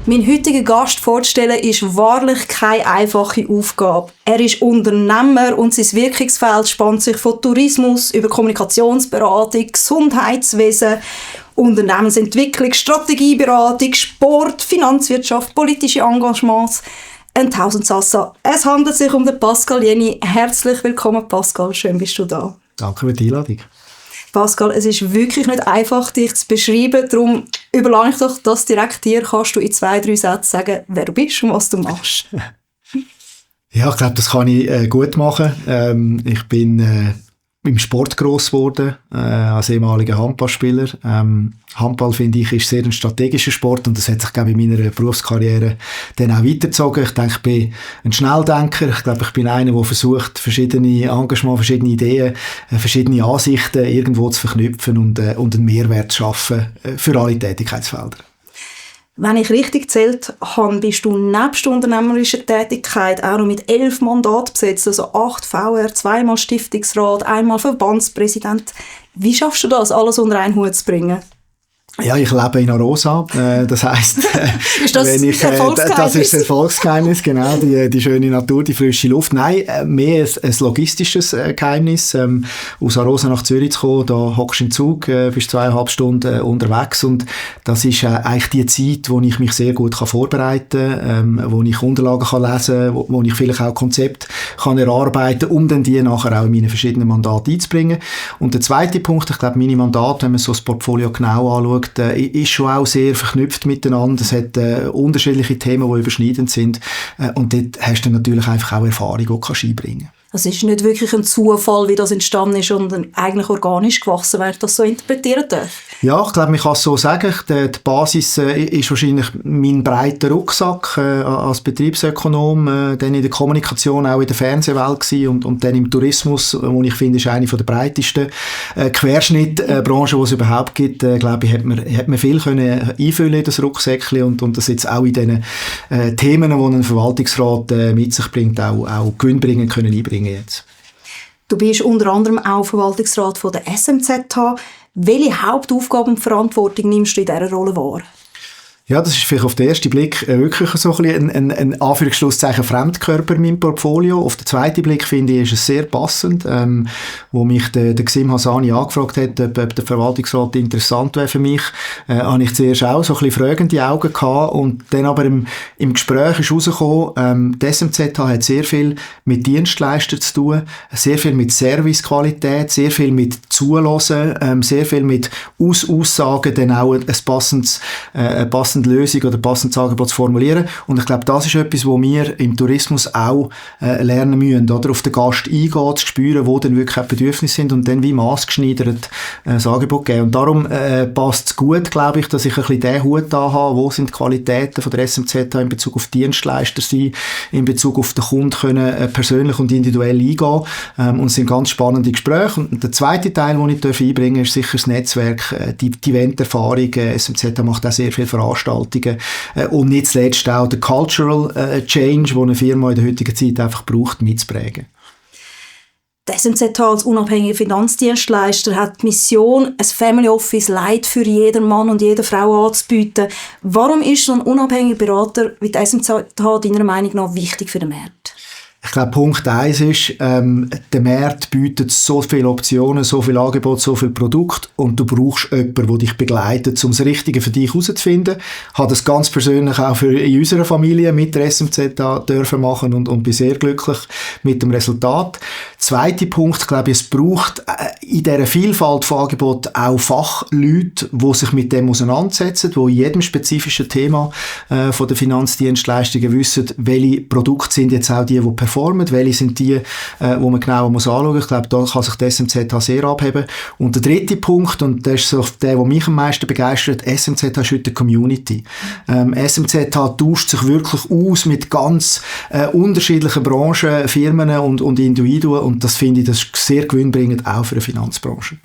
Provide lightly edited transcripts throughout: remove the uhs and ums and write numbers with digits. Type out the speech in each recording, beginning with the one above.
Mein heutiger Gast vorzustellen, ist wahrlich keine einfache Aufgabe. Er ist Unternehmer und sein Wirkungsfeld spannt sich von Tourismus über Kommunikationsberatung, Gesundheitswesen, Unternehmensentwicklung, Strategieberatung, Sport, Finanzwirtschaft, politische Engagements. Ein Tausendsassa. Es handelt sich um den Pascal Jenny. Herzlich willkommen, Pascal. Schön bist du da. Danke für die Einladung. Pascal, es ist wirklich nicht einfach, dich zu beschreiben. Darum überlasse ich doch das direkt dir. Kannst du in 2-3 Sätzen sagen, wer du bist und was du machst? Ja, ich glaube, das kann ich gut machen. Ich bin im Sport gross geworden, als ehemaliger Handballspieler. Handball, finde ich, ist sehr ein strategischer Sport und das hat sich, glaube ich, in meiner Berufskarriere dann auch weitergezogen. Ich denke, ich bin ein Schnelldenker. Ich glaube, ich bin einer, der versucht, verschiedene Engagements, verschiedene Ideen, verschiedene Ansichten irgendwo zu verknüpfen und einen Mehrwert zu schaffen für alle Tätigkeitsfelder. Wenn ich richtig gezählt habe, bist du nebst unternehmerischer Tätigkeit auch noch mit 11 Mandaten besetzt, also 8 VR, 2-mal Stiftungsrat, 1-mal Verbandspräsident. Wie schaffst du das, alles unter einen Hut zu bringen? Ja, ich lebe in Arosa. Das heisst, ist das das ist das Erfolgsgeheimnis, genau, die schöne Natur, die frische Luft. Nein, mehr ein logistisches Geheimnis. Aus Arosa nach Zürich zu kommen, da hockst du im Zug, bist 2,5 Stunden unterwegs und das ist eigentlich die Zeit, wo ich mich sehr gut vorbereiten kann, wo ich Unterlagen kann lesen kann, wo ich vielleicht auch Konzepte kann erarbeiten, um dann die nachher auch in meine verschiedenen Mandate einzubringen. Und der zweite Punkt, ich glaube, meine Mandate, wenn man so das Portfolio genau anschaut, ist schon auch sehr verknüpft miteinander. Es hat unterschiedliche Themen, die überschneidend sind. Und dort hast du natürlich einfach auch Erfahrung, die du einbringen kannst. Es ist nicht wirklich ein Zufall, wie das entstanden ist und eigentlich organisch gewachsen, wenn ich das so interpretieren darf. Ja, ich glaube, man kann es so sagen. Die Basis ist wahrscheinlich mein breiter Rucksack als Betriebsökonom, dann in der Kommunikation, auch in der Fernsehwelt gewesen und dann im Tourismus, wo ich finde, ist eine der breitesten Querschnittbranchen, die es überhaupt gibt. Glaube ich, hat man viel können einfüllen in das Rucksäckchen und das jetzt auch in den Themen, die ein Verwaltungsrat mit sich bringt, auch Gewinn bringen können einbringen jetzt. Du bist unter anderem auch Verwaltungsrat von der SMZH. Welche Hauptaufgaben und Verantwortung nimmst du in dieser Rolle wahr? Ja, das ist vielleicht auf den ersten Blick wirklich so ein Anführungsschlusszeichen Fremdkörper in meinem Portfolio. Auf den zweiten Blick finde ich, ist es sehr passend. Wo mich der Xim Hassani angefragt hat, ob der Verwaltungsrat interessant wäre für mich, habe ich zuerst auch so ein bisschen fragende Augen gehabt und dann aber im Gespräch ist rausgekommen, die SMZH hat sehr viel mit Dienstleistern zu tun, sehr viel mit Servicequalität, sehr viel mit Zuhören, sehr viel mit Aussagen, dann auch eine passende Lösung oder passendes Angebot zu formulieren. Und ich glaube, das ist etwas, wo wir im Tourismus auch lernen müssen, oder? Auf den Gast eingehen, zu spüren, wo dann wirklich Bedürfnisse sind und dann wie maßgeschneidert das Angebot geben. Und darum passt es gut, glaube ich, dass ich ein bisschen den Hut da habe, wo sind die Qualitäten von der SMZH in Bezug auf Dienstleister sein, in Bezug auf den Kunden können persönlich und individuell eingehen. Und es sind ganz spannende Gespräche. Und der zweite Teil, den ich einbringen darf, ist sicher das Netzwerk, die Event-Erfahrung. SMZH macht auch sehr viel Veranstaltungen und nicht zuletzt auch der Cultural Change, den eine Firma in der heutigen Zeit einfach braucht, mitzuprägen. Die SMZH als unabhängiger Finanzdienstleister hat die Mission, ein Family Office Light für jeden Mann und jede Frau anzubieten. Warum ist so ein unabhängiger Berater wie die SMZH deiner Meinung nach wichtig für den Markt? Ich glaube, Punkt 1 ist, der Markt bietet so viele Optionen, so viel Angebot, so viel Produkt und du brauchst jemanden, der dich begleitet, um das Richtige für dich herauszufinden. Ich habe das ganz persönlich auch in unserer Familie mit der SMZH dürfen machen und bin sehr glücklich mit dem Resultat. Zweiter Punkt, glaube ich, es braucht in dieser Vielfalt von Angeboten auch Fachleute, die sich mit dem auseinandersetzen, die in jedem spezifischen Thema von der Finanzdienstleistungen wissen, welche Produkte sind jetzt auch die performen, welche sind die, wo man genauer anschauen muss. Ich glaube, da kann sich die SMZH sehr abheben. Und der dritte Punkt, und das ist so der mich am meisten begeistert, SMZH ist heute eine Community. SMZH tauscht sich wirklich aus mit ganz unterschiedlichen Branchen, Firmen und Individuen und das finde ich, das ist sehr gewinnbringend auch für die Finanzbranche.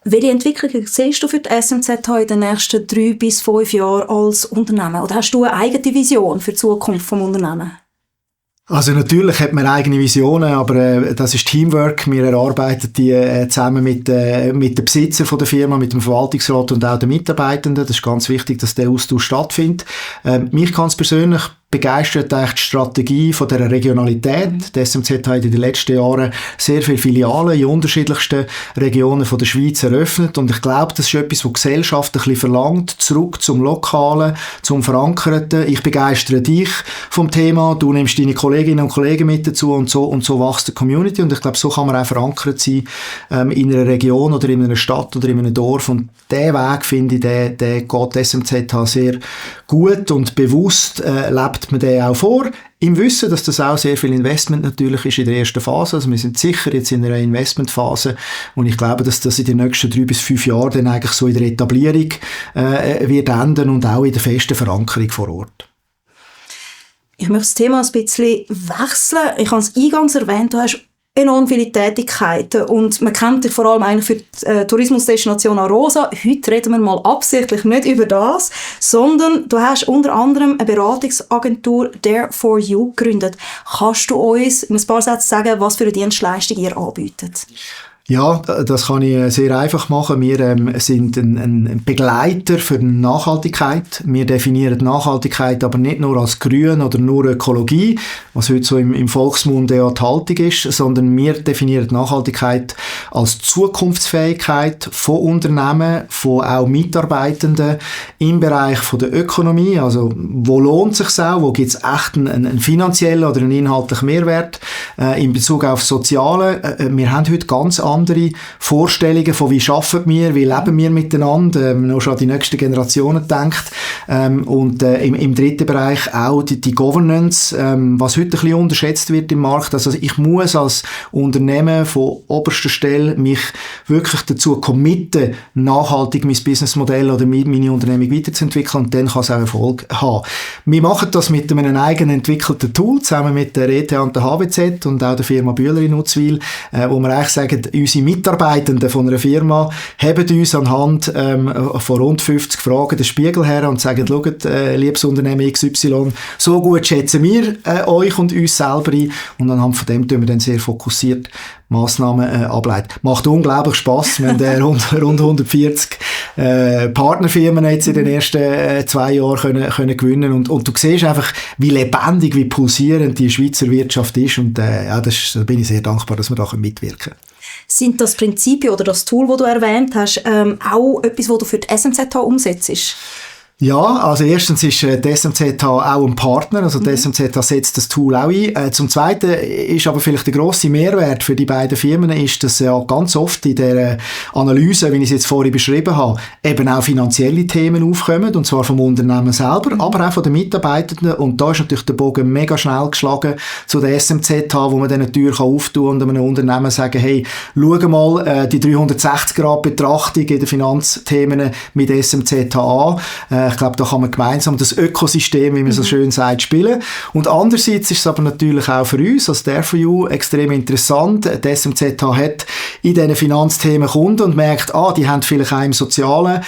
Welche Entwicklungen siehst du für die SMZH in den nächsten 3 bis 5 Jahren als Unternehmen? Oder hast du eine eigene Vision für die Zukunft des Unternehmens? Also natürlich hat man eigene Visionen, aber das ist Teamwork. Wir erarbeiten die zusammen mit den Besitzern von der Firma, mit dem Verwaltungsrat und auch den Mitarbeitenden. Das ist ganz wichtig, dass der Austausch stattfindet. Mich ganz persönlich begeistert eigentlich die Strategie von dieser Regionalität. Die SMZ hat in den letzten Jahren sehr viele Filialen in unterschiedlichsten Regionen von der Schweiz eröffnet und ich glaube, das ist etwas, was die Gesellschaft ein bisschen verlangt, zurück zum Lokalen, zum Verankerten. Ich begeistere dich vom Thema, du nimmst deine Kolleginnen und Kollegen mit dazu und so wächst die Community und ich glaube, so kann man auch verankert sein in einer Region oder in einer Stadt oder in einem Dorf und diesen Weg, finde ich, der geht die SMZH sehr gut und bewusst lebt man den auch vor, im Wissen, dass das auch sehr viel Investment natürlich ist in der ersten Phase. Also wir sind sicher jetzt in einer Investmentphase und ich glaube, dass das in den nächsten 3 bis 5 Jahren dann eigentlich so in der Etablierung wird enden und auch in der festen Verankerung vor Ort. Ich möchte das Thema ein bisschen wechseln. Ich habe es eingangs erwähnt, du hast enorm viele Tätigkeiten und man kennt dich vor allem eigentlich für die Tourismusdestination Arosa. Heute reden wir mal absichtlich nicht über das, sondern du hast unter anderem eine Beratungsagentur There for You gegründet. Kannst du uns in ein paar Sätzen sagen, was für eine Dienstleistung ihr anbietet? Ja, das kann ich sehr einfach machen. Wir sind ein Begleiter für Nachhaltigkeit. Wir definieren Nachhaltigkeit aber nicht nur als grün oder nur Ökologie, was heute so im Volksmund ja die Haltung ist, sondern wir definieren Nachhaltigkeit als Zukunftsfähigkeit von Unternehmen, von auch Mitarbeitenden im Bereich von der Ökonomie. Also, wo lohnt es sich auch? Wo gibt es echt einen finanziellen oder einen inhaltlichen Mehrwert? In Bezug auf Soziale. Wir haben heute ganz andere Vorstellungen von wie arbeiten wir, wie leben wir miteinander, noch schon an die nächsten Generationen denkt. Und im dritten Bereich auch die Governance, was heute ein bisschen unterschätzt wird im Markt. Also ich muss als Unternehmen von oberster Stelle mich wirklich dazu committen, nachhaltig mein Businessmodell oder meine Unternehmung weiterzuentwickeln und dann kann es auch Erfolg haben. Wir machen das mit einem eigen entwickelten Tool, zusammen mit der ETH und der HWZ und auch der Firma Bühler in Uzwil, wo wir eigentlich sagen, unsere Mitarbeitenden von einer Firma haben uns anhand von rund 50 Fragen den Spiegel her und sagen, schaut, liebes Unternehmen XY, so gut schätzen wir euch und uns selber ein und anhand von dem tun wir dann sehr fokussiert Massnahmen ableiten. Macht unglaublich Spass. Wir haben rund 140 Partnerfirmen jetzt in den ersten 2 Jahren können gewinnen und du siehst einfach, wie lebendig, wie pulsierend die Schweizer Wirtschaft ist und da bin ich sehr dankbar, dass wir da mitwirken können. Sind das Prinzipien oder das Tool, das du erwähnt hast, auch etwas, das du für die SMZH umsetzt? Ja, also erstens ist die SMZH auch ein Partner, also die SMZH setzt das Tool auch ein. Zum Zweiten ist aber vielleicht der grosse Mehrwert für die beiden Firmen ist, dass ja ganz oft in der Analyse, wie ich es jetzt vorhin beschrieben habe, eben auch finanzielle Themen aufkommen, und zwar vom Unternehmen selber, aber auch von den Mitarbeitenden, und da ist natürlich der Bogen mega schnell geschlagen zu der SMZH, wo man dann eine Tür auftun und einem Unternehmen sagen, hey, schau mal die 360-Grad-Betrachtung in den Finanzthemen mit SMZH an. Ich glaube, da kann man gemeinsam das Ökosystem, wie man so schön sagt, spielen. Und andererseits ist es aber natürlich auch für uns als There for You extrem interessant. Die SMZH hat in diesen Finanzthemen Kunden und merkt, die haben vielleicht auch im Sozialen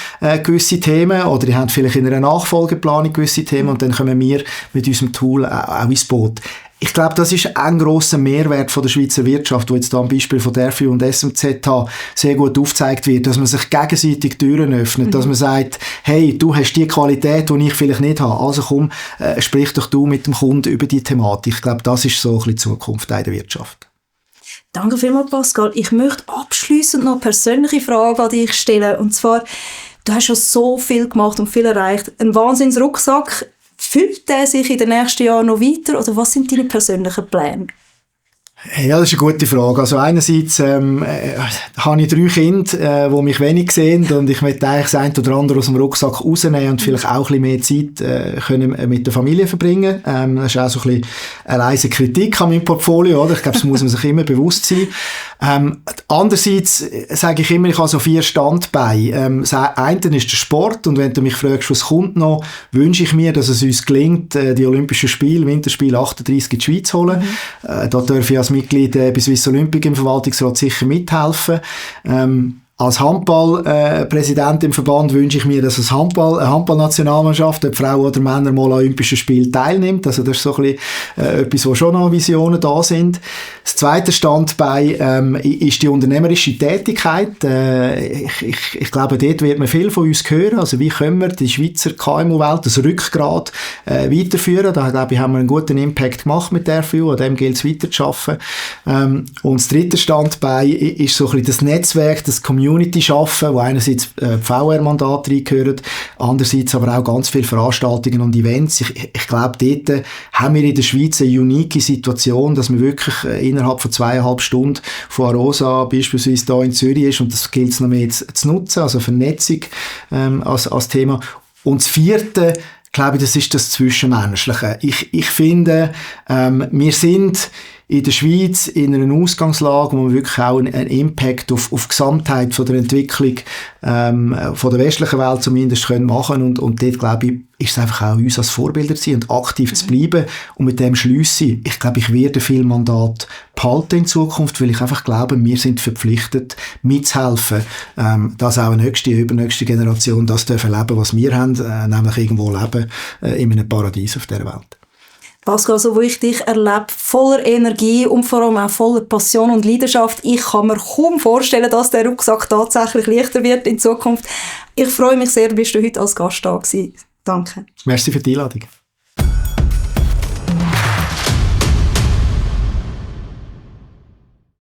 gewisse Themen oder die haben vielleicht in einer Nachfolgeplanung gewisse Themen und dann kommen wir mit unserem Tool auch ins Boot. Ich glaube, das ist ein grosser Mehrwert von der Schweizer Wirtschaft, wo jetzt da am Beispiel von There for You und SMZH sehr gut aufgezeigt wird, dass man sich gegenseitig Türen öffnet, dass man sagt, hey, du hast die Qualität, die ich vielleicht nicht habe, also komm, sprich doch du mit dem Kunden über die Thematik. Ich glaube, das ist so ein bisschen die Zukunft in der Wirtschaft. Danke vielmals, Pascal. Ich möchte abschliessend noch eine persönliche Frage an dich stellen, und zwar, du hast schon so viel gemacht und viel erreicht, ein Wahnsinnsrucksack. Füllt der sich in den nächsten Jahren noch weiter oder was sind deine persönlichen Pläne? Ja, das ist eine gute Frage. Also einerseits habe ich 3 Kinder, die mich wenig sehen und ich möchte eigentlich das eine oder andere aus dem Rucksack rausnehmen und vielleicht auch ein bisschen mehr Zeit können mit der Familie verbringen. Das ist auch so ein bisschen eine leise Kritik an meinem Portfolio, oder? Ich glaube, das muss man sich immer bewusst sein. Andererseits sage ich immer, ich habe so 4 Standbeine. Das eine ist der Sport, und wenn du mich fragst, was kommt noch, wünsche ich mir, dass es uns gelingt, die Olympischen Spiele, Winterspiele 38 in die Schweiz zu holen. Da darf ich als Mitglied bei Swiss Olympic im Verwaltungsrat sicher mithelfen. Als Handballpräsident im Verband wünsche ich mir, dass eine Handballnationalmannschaft, ob Frauen oder Männer, mal an Olympischen Spielen teilnimmt. Also das ist so ein bisschen etwas, wo schon noch Visionen da sind. Das zweite Standbein ist die unternehmerische Tätigkeit. Ich glaube, dort wird man viel von uns hören. Also wie können wir die Schweizer KMU-Welt, das Rückgrat, weiterführen? Da, glaube ich, haben wir einen guten Impact gemacht mit der FU. An dem gilt es weiterzuarbeiten. Und das dritte Standbein ist so ein bisschen das Netzwerk, das Community schaffen, wo einerseits VR-Mandate reingehören, andererseits aber auch ganz viele Veranstaltungen und Events. Ich glaube, dort haben wir in der Schweiz eine unique Situation, dass man wirklich innerhalb von 2,5 Stunden von Arosa beispielsweise hier in Zürich ist, und das gilt es noch mehr zu nutzen, also Vernetzung als Thema. Und das vierte, glaube ich, das ist das Zwischenmenschliche. Ich finde, wir sind in der Schweiz in einer Ausgangslage, wo wir wirklich auch einen Impact auf die Gesamtheit von der Entwicklung von der westlichen Welt zumindest können machen, und dort, glaube ich, ist es einfach auch uns als Vorbilder zu sein und aktiv zu bleiben, und mit dem schliesse ich glaube, ich werde viel Mandat behalten in Zukunft, weil ich einfach glaube, wir sind verpflichtet, mitzuhelfen, dass auch eine nächste, übernächste Generation das dürfen leben, was wir haben, nämlich irgendwo leben in einem Paradies auf dieser Welt. Pascal, so wie ich dich erlebe, voller Energie und vor allem auch voller Passion und Leidenschaft. Ich kann mir kaum vorstellen, dass der Rucksack tatsächlich leichter wird in Zukunft. Ich freue mich sehr, bist du heute als Gast da gewesen. Danke. Merci für die Einladung.